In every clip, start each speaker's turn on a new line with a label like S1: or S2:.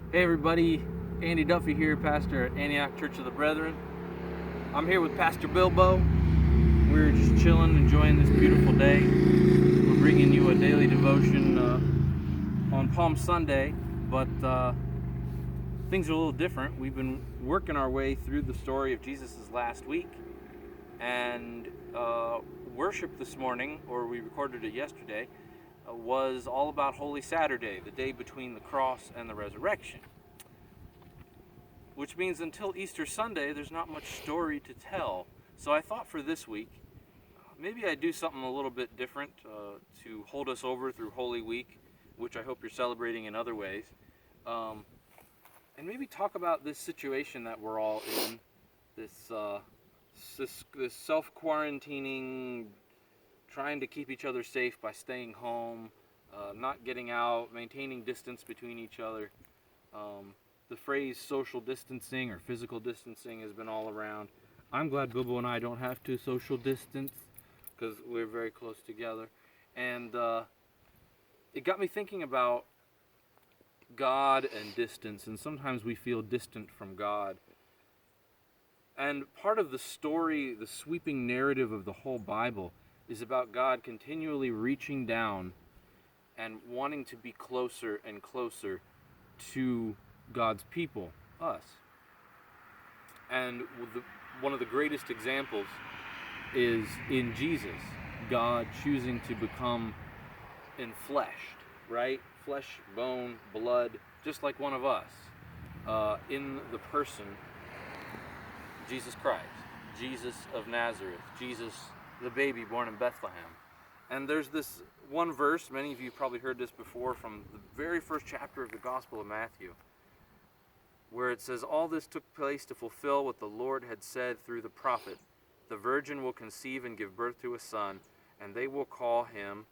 S1: Hey everybody, Andy Duffy here, pastor at Antioch Church of the Brethren. I'm here with Pastor Bilbo. We're just chilling, enjoying this beautiful day. We're bringing you a daily devotion on Palm Sunday, but things are a little different. We've been working our way through the story of Jesus' last week, and worship this morning, or we recorded it yesterday, was all about Holy Saturday, the day between the cross and the resurrection. Which means until Easter Sunday, there's not much story to tell. So I thought for this week, maybe I'd do something a little bit different to hold us over through Holy Week, which I hope you're celebrating in other ways. And maybe talk about this situation that we're all in, this self-quarantining, trying to keep each other safe by staying home, not getting out, maintaining distance between each other. The phrase social distancing or physical distancing has been all around. I'm glad Bilbo and I don't have to social distance because we're very close together. And it got me thinking about God and distance, and sometimes we feel distant from God. And part of the story, the sweeping narrative of the whole Bible, is about God continually reaching down and wanting to be closer and closer to God's people, us. And one of the greatest examples is in Jesus, God choosing to become enfleshed, right? Flesh, bone, blood, just like one of us, in the person, Jesus Christ, Jesus of Nazareth, Jesus, the baby born in Bethlehem. And there's this one verse, many of you probably heard this before, from the very first chapter of the Gospel of Matthew, where it says, "All this took place to fulfill what the Lord had said through the prophet. The virgin will conceive and give birth to a son, and they will call him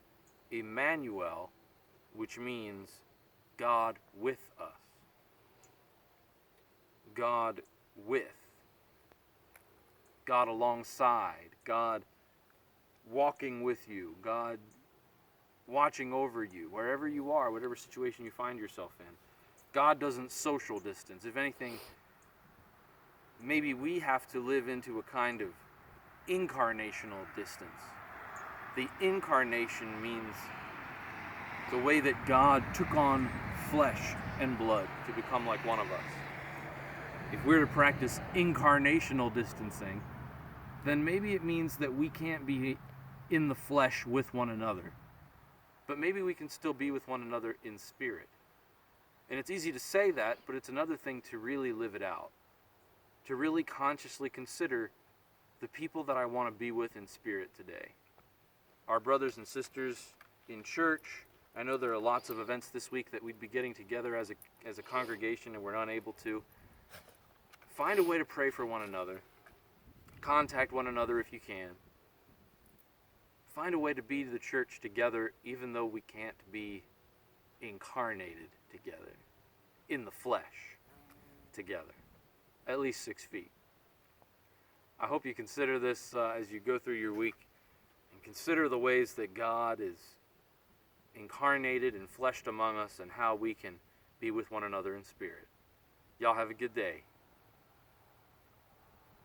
S1: Emmanuel," which means God with us. God with. God alongside. God walking with you. God watching over you, wherever you are, whatever situation you find yourself in. God doesn't social distance. If anything, maybe we have to live into a kind of incarnational distance. The incarnation means the way that God took on flesh and blood to become like one of us. If we're to practice incarnational distancing, then maybe it means that we can't be in the flesh with one another. But maybe we can still be with one another in spirit. And it's easy to say that, but it's another thing to really live it out. To really consciously consider the people that I want to be with in spirit today. Our brothers and sisters in church. I know there are lots of events this week that we'd be getting together as a congregation and we're unable to. Find a way to pray for one another. Contact one another if you can. Find a way to be the church together even though we can't be incarnated together, in the flesh together, at least 6 feet. I hope you consider this as you go through your week, and consider the ways that God is incarnated and fleshed among us and how we can be with one another in spirit. Y'all have a good day.